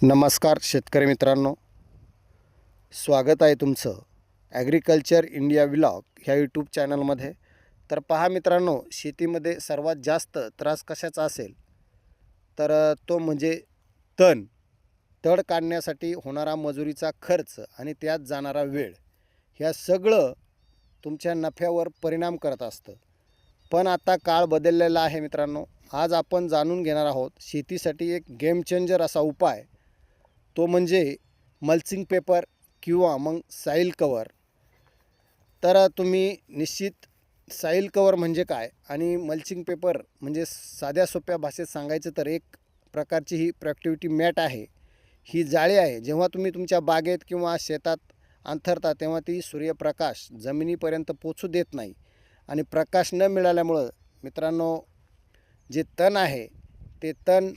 नमस्कार शेतकरी मित्रांनो, स्वागत आहे तुमचं ॲग्रिकल्चर इंडिया व्लॉग ह्या यूट्यूब चॅनलमध्ये. तर पहा मित्रांनो, शेतीमध्ये सर्वात जास्त त्रास कशाचा असेल तर तो म्हणजे तण काढण्यासाठी होणारा मजुरीचा खर्च आणि त्यात जाणारा वेळ, ह्या सगळं तुमच्या नफ्यावर परिणाम करत असतं. पण आता काळ बदललेला आहे मित्रांनो. आज आपण जाणून घेणार आहोत शेतीसाठी एक गेम चेंजर असा उपाय, तो म्हणजे मल्चिंग पेपर किंवा मग साईल कवर. तर तुम्ही निश्चित साईल कवर म्हणजे काय आणि मल्चिंग पेपर म्हणजे साध्या सोप्या भाषेत सांगायचं तर एक प्रकारची ही प्रोडक्टिव्हिटी मॅट आहे. ही जाळी आहे. जेव्हा तुम्ही तुमच्या बागेत किंवा शेतात अंथरता तेव्हा ती सूर्यप्रकाश जमिनीपर्यंत पोचू देत नाही आणि प्रकाश न मिळाल्यामुळं मित्रांनो, जे तण आहे ते तण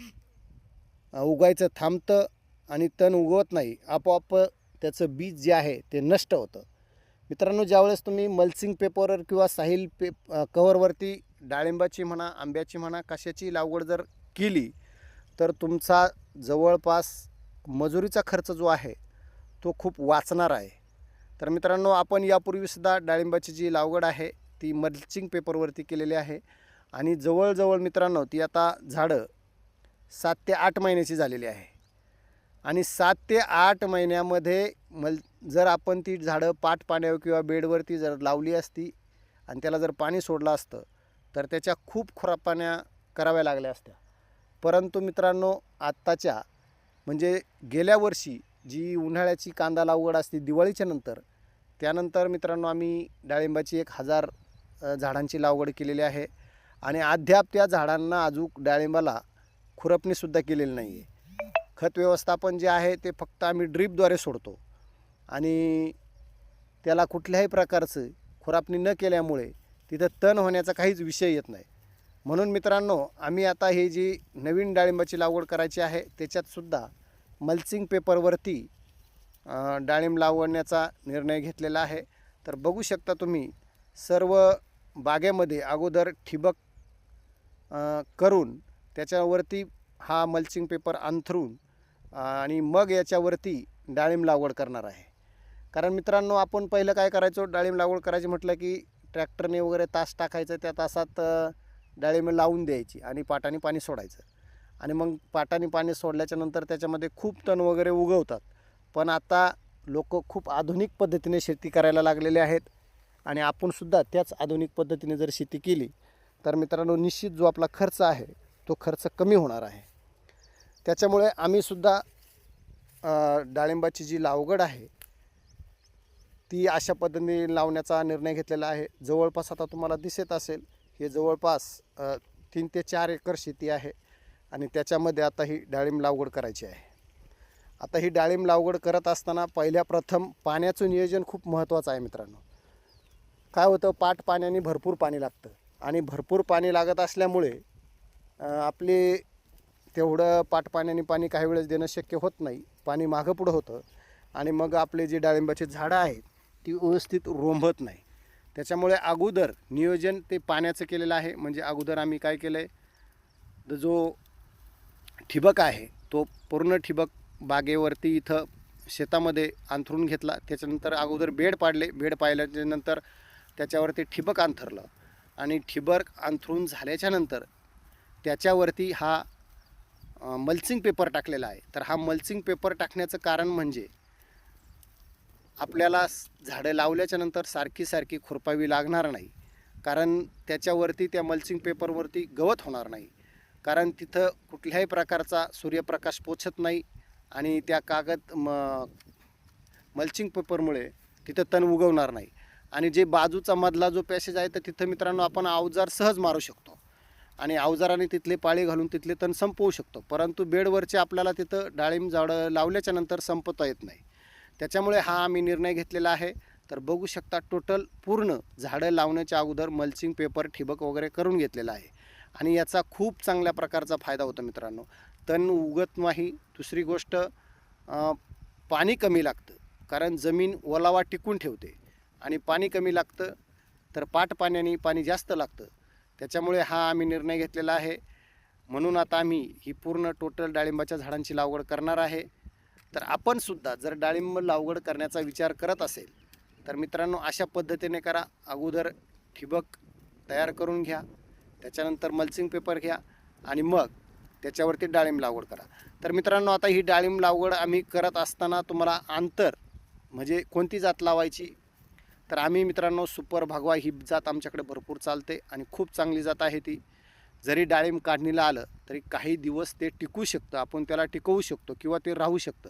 उगायचं थांबतं आणि तण उगवत नाही. आपोआप त्याचं बीज जे आहे ते नष्ट होतं. मित्रांनो, ज्यावेळेस तुम्ही मल्चिंग पेपरवर किंवा साईल कव्हरवरती डाळिंबाची म्हणा, आंब्याची म्हणा, कशाची लागवड जर केली तर तुमचा जवळपास मजुरीचा खर्च जो आहे तो खूप वाचणार आहे. तर मित्रांनो, आपण यापूर्वीसुद्धा डाळिंबाची जी लागवड आहे ती मल्चिंग पेपरवरती केलेली आहे आणि जवळजवळ मित्रांनो ती आता झाडं 7 ते 8 महिन्याची झालेली आहे. आणि 7 ते 8 महिन्यामध्ये जर आपण ती झाडं पाण्यावर किंवा बेडवरती जर लावली असती आणि त्याला जर पाणी सोडलं असतं तर त्याच्या खूप खुरपण्या कराव्या लागल्या असत्या. परंतु मित्रांनो, आत्ताच्या म्हणजे गेल्या वर्षी जी उन्हाळ्याची कांदा लागवड असते दिवाळीच्या नंतर, त्यानंतर मित्रांनो आम्ही डाळिंबाची 1000 झाडांची लागवड केलेली आहे आणि अद्याप त्या झाडांना अजून डाळिंबाला खुरपणीसुद्धा केलेली नाही आहे. खत व्यवस्थापन जे आहे ते फक्त आम्ही ड्रीपद्वारे सोडतो आणि त्याला कुठल्याही प्रकारचं खुरपणी न केल्यामुळे तिथं तण होण्याचा काहीच विषय येत नाही. म्हणून मित्रांनो, आम्ही आता हे जी नवीन डाळिंबाची लागवड करायची आहे त्याच्यातसुद्धा मल्चिंग पेपरवरती डाळिंब लावण्याचा निर्णय घेतलेला आहे. तर बघू शकता तुम्ही, सर्व बागेमध्ये अगोदर ठिबक करून त्याच्यावरती हा मल्चिंग पेपर अंथरून आणि मग याच्यावरती डाळिंब लागवड करणार आहे. कारण मित्रांनो, आपण पहिलं काय करायचो, डाळिंब लागवड करायची म्हटलं की ट्रॅक्टरने वगैरे तास टाकायचं, त्या तासात डाळिंब लावून द्यायची आणि पाटाने पाणी सोडायचं आणि मग पाटाने पाणी सोडल्याच्या नंतर त्याच्यामध्ये खूप तण वगैरे उगवतात. पण आता लोक खूप आधुनिक पद्धतीने शेती करायला लागलेले आहेत आणि आपणसुद्धा त्याच आधुनिक पद्धतीने जर शेती केली तर मित्रांनो, निश्चित जो आपला खर्च आहे तो खर्च कमी होणार आहे. त्याच्यामुळे आम्हीसुद्धा डाळिंबाची जी लागवड आहे ती अशा पद्धतीने लावण्याचा निर्णय घेतलेला आहे. जवळपास आता तुम्हाला दिसत असेल, हे जवळपास 3 ते 4 एकर शेती आहे आणि त्याच्यामध्ये आता ही डाळिंब लागवड करायची आहे. आता ही डाळिंब लागवड करत असताना प्रथम पाण्याचं नियोजन खूप महत्त्वाचं आहे मित्रांनो. काय होतं, पाण्याने भरपूर पाणी लागतं आणि भरपूर पाणी लागत असल्यामुळे आपले तेवढं पाण्याने पाणी काही वेळेस देणं शक्य होत नाही. पाणी मागं पुढं होतं आणि मग आपले जे डाळिंबाची झाडं आहेत ती व्यवस्थित रोंबत नाही. त्याच्यामुळे अगोदर नियोजन ते पाण्याचं केलेलं आहे. म्हणजे अगोदर आम्ही काय केलं आहे, जो ठिबक आहे तो पूर्ण ठिबक बागेवरती इथं शेतामध्ये अंथरून घेतला. त्याच्यानंतर अगोदर बेड पाडले. बेड पाडल्याच्यानंतर त्याच्यावरती ठिबक अंथरलं आणि ठिबक अंथरून झाल्याच्यानंतर त्याच्यावरती हा मल्चिंग पेपर टाकलेला आहे. तर हा मल्चिंग पेपर टाकण्याचं कारण म्हणजे आपल्याला झाडं लावल्याच्यानंतर सारखी खुरपावी लागणार नाही. कारण त्याच्यावरती त्या मल्चिंग पेपरवरती गवत होणार नाही. कारण तिथं कुठल्याही प्रकारचा सूर्यप्रकाश पोचत नाही आणि त्या मल्चिंग पेपरमुळे तिथं तण उगवणार नाही. आणि जे बाजूचा मधला जो पॅसेज आहे तर तिथं मित्रांनो आपण अवजार सहज मारू शकतो आणि अवजाराने तिथले पाळी घालून तिथले तण संपवू शकतो. परंतु बेडवरचे आपल्याला तिथं डाळिंब झाडं लावल्याच्या नंतर संपवता येत नाही. त्याच्यामुळे हा आम्ही निर्णय घेतलेला आहे. तर बघू शकता, टोटल पूर्ण झाडं लावण्याच्या अगोदर मल्चिंग पेपर ठिबक वगैरे करून घेतलेला आहे आणि याचा खूप चांगल्या प्रकारचा फायदा होतो मित्रांनो. तण उगत नाही. दुसरी गोष्ट, पाणी कमी लागतं कारण जमीन ओलावा टिकून ठेवते आणि पाणी कमी लागतं तर पाण्याने पाणी जास्त लागतं. त्याच्यामुळे हा आम्ही निर्णय घेतलेला आहे. म्हणून आता आम्ही ही पूर्ण टोटल डाळिंबाच्या झाडांची लागवड करणार आहे. तर आपणसुद्धा जर डाळिंब लागवड करण्याचा विचार करत असेल तर मित्रांनो अशा पद्धतीने करा. अगोदर ठिबक तयार करून घ्या, त्याच्यानंतर मल्चिंग पेपर घ्या आणि मग त्याच्यावरती डाळिंब लागवड करा. तर मित्रांनो आता ही डाळिंब लागवड आम्ही करत असताना तुम्हाला अंतर म्हणजे कोणती जात लावायची, तर आम्ही मित्रांनो सुपर भगवा ही जात आमच्याकडे भरपूर चालते आणि खूप चांगली जात आहे ती. जरी डाळिंब काढणीला आलं तरी काही दिवस ते टिकू शकतं, आपण त्याला टिकवू शकतो किंवा ते राहू शकतं.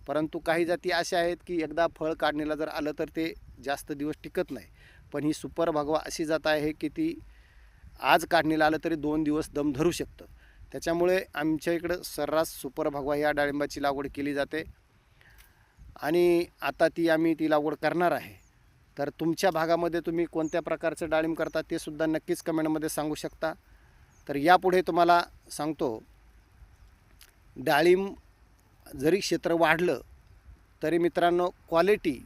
परंतु काही जाती अशा आहेत की एकदा फळ काढणीला जर आलं तर ते जास्त दिवस टिकत नाही. पण ही सुपर भगवा अशी जात आहे की ती आज काढणीला आलं तरी 2 दिवस दम धरू शकतं. त्याच्यामुळे आमच्या इकडं सर्रास सुपर भगवा या डाळिंबाची लागवड केली जाते आणि आता आम्ही ती लागवड करणार आहे. तर तुमच्या भागामध्ये तुम्ही कोणत्या प्रकारचं डाळिंब करता ते सुद्धा नक्कीच कमेंटमध्ये सांगू शकता. तर यापुढे तुम्हाला सांगतो, डाळिंब जरी क्षेत्र वाढलं तरी मित्रांनो क्वालिटी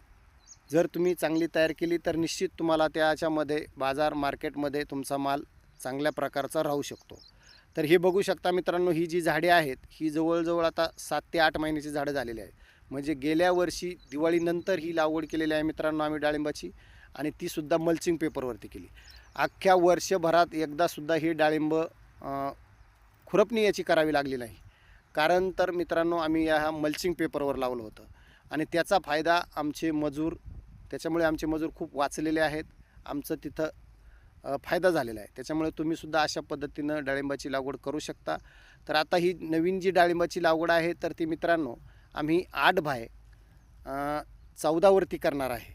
जर तुम्ही चांगली तयार केली तर निश्चित तुम्हाला त्याच्यामध्ये बाजार मार्केटमध्ये तुमचा माल चांगल्या प्रकारचा राहू शकतो. तर हे बघू शकता मित्रांनो, ही जी झाडे आहेत ही जवळजवळ आता 7 ते 8 महिन्याची झाडं झालेली आहेत. म्हणजे गेल्या वर्षी दिवाळीनंतर ही लागवड केलेली आहे मित्रांनो आम्ही डाळिंबाची, आणि तीसुद्धा मल्चिंग पेपरवरती केली. अख्ख्या वर्षभरात एकदासुद्धा ही डाळिंब खुरपणी याची करावी लागली नाही. कारण तर मित्रांनो आम्ही या मल्चिंग पेपरवर लावलं होतं आणि त्याचा फायदा त्याच्यामुळे आमचे मजूर खूप वाचलेले आहेत. आमचं तिथं फायदा झालेला आहे. त्याच्यामुळे तुम्हीसुद्धा अशा पद्धतीनं डाळिंबाची लागवड करू शकता. तर आता ही नवीन जी डाळिंबाची लागवड आहे तर ती मित्रांनो आम्ही 8 बाय 14 वरती करणार आहे.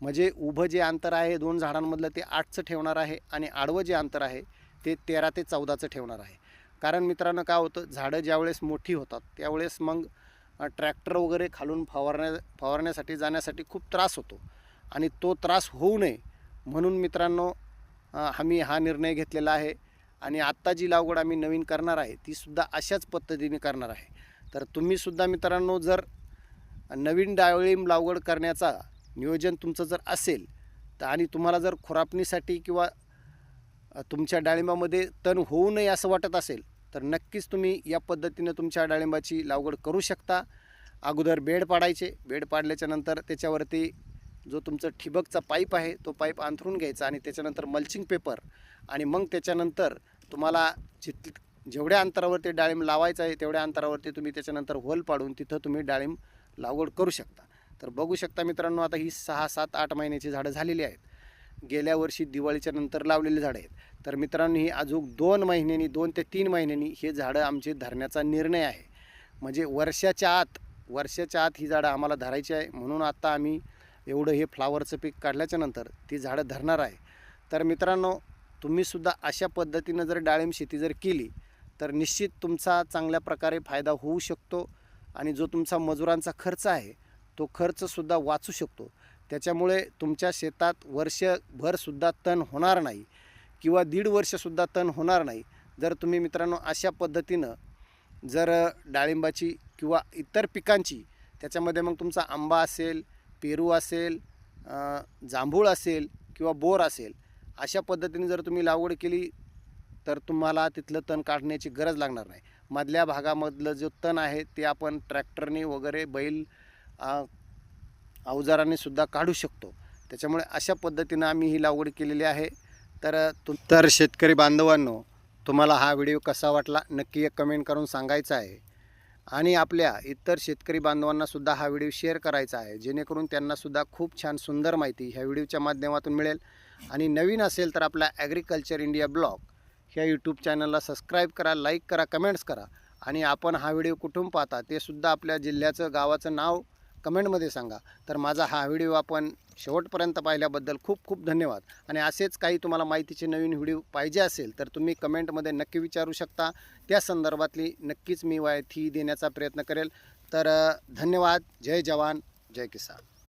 म्हणजे उभं जे अंतर आहे 2 झाडांमधलं ते 8चं ठेवणार आहे आणि आडवं जे अंतर आहे ते 13 ते 14चं ठेवणार आहे. कारण मित्रांनो काय होतं, झाडं ज्यावेळेस मोठी होतात त्यावेळेस मग ट्रॅक्टर वगैरे खालून फवारण्यासाठी जाण्यासाठी खूप त्रास होतो आणि तो त्रास होऊ नये म्हणून मित्रांनो आम्ही हा निर्णय घेतलेला आहे. आणि आत्ता जी लागवड आम्ही नवीन करणार आहे तीसुद्धा अशाच पद्धतीने करणार आहे. तर तुम्हीसुद्धा मित्रांनो जर नवीन डाळिंब लागवड करण्याचा नियोजन तुमचं जर असेल तर आणि तुम्हाला जर खुरापणीसाठी किंवा तुमच्या डाळिंबामध्ये तण होऊ नये असं वाटत असेल तर नक्कीच तुम्ही या पद्धतीनं तुमच्या डाळिंबाची लागवड करू शकता. अगोदर बेड पाडायचे, बेड पाडल्याच्या नंतर त्याच्यावरती जो तुमचं ठिबकचा पाईप आहे तो पाईप अंथरून घ्यायचा आणि त्याच्यानंतर मल्चिंग पेपर, आणि मग त्याच्यानंतर तुम्हाला जेवढ्या अंतरावरती डाळिंब लावायचं आहे तेवढ्या अंतरावरती तुम्ही त्याच्यानंतर होल पाडून तिथं तुम्ही डाळिंब लागवड करू शकता. तर बघू शकता मित्रांनो आता ही 6, 7, 8 महिन्याची झाडं झालेली आहेत. गेल्या वर्षी दिवाळीच्या नंतर लावलेली झाडं आहेत. तर मित्रांनो ही अजून 2 महिन्यांनी 2 ते 3 महिन्यांनी हे झाडं आमचे धरण्याचा निर्णय आहे. म्हणजे वर्षाच्या आत ही झाडं आम्हाला धरायची आहे. म्हणून आता आम्ही एवढं हे फ्लावरचं पीक काढल्याच्या नंतर ती झाडं धरणार आहे. तर मित्रांनो तुम्हीसुद्धा अशा पद्धतीनं जर डाळिंब शेती जर केली तर निश्चित तुमचा चांगल्या प्रकारे फायदा होऊ शकतो आणि जो तुमचा मजुरांचा खर्च आहे तो खर्चसुद्धा वाचू शकतो. त्याच्यामुळे तुमच्या शेतात वर्षभरसुद्धा तण होणार नाही किंवा 1.5 वर्षसुद्धा तण होणार नाही. जर तुम्ही मित्रांनो अशा पद्धतीनं जर डाळिंबाची किंवा इतर पिकांची त्याच्यामध्ये मग तुमचा आंबा असेल, पेरू असेल, जांभूळ असेल किंवा बोर असेल, अशा पद्धतीने जर तुम्ही लागवड केली तर तुम्हाला तिथलं तण काढण्याची गरज लागणार नाही. मधल्या भागामधलं जो तण आहे ते आपण ट्रॅक्टरने वगैरे बैल अवजाराने सुद्धा काढू शकतो. त्याच्यामुळे अशा पद्धतीनं आम्ही ही लागवड केलेली आहे. तर शेतकरी बांधवांनो तुम्हाला हा व्हिडिओ कसा वाटला नक्की एक कमेंट करून सांगायचं आहे आणि आपल्या इतर शेतकरी बांधवांनासुद्धा हा व्हिडिओ शेअर करायचा आहे जेणेकरून त्यांनासुद्धा खूप छान सुंदर माहिती ह्या व्हिडिओच्या माध्यमातून मिळेल. आणि नवीन असेल तर आपला ॲग्रिकल्चर इंडिया ब्लॉग ह्या यूट्यूब चॅनलला सबस्क्राईब करा, लाईक करा, कमेंट्स करा आणि आपण हा व्हिडिओ कुठून पाहता ते सुद्धा आपल्या जिल्ह्याचं गावाचं नाव कमेंटमध्ये सांगा. तर माझा हा व्हिडिओ आपण शेवटपर्यंत पाहिल्याबद्दल खूप खूप धन्यवाद. आणि असेच काही तुम्हाला माहितीचे नवीन व्हिडिओ पाहिजे असेल तर तुम्ही कमेंटमध्ये नक्की विचारू शकता. त्या संदर्भातली नक्कीच मी माहिती देण्याचा प्रयत्न करेल. तर धन्यवाद. जय जवान, जय किसान.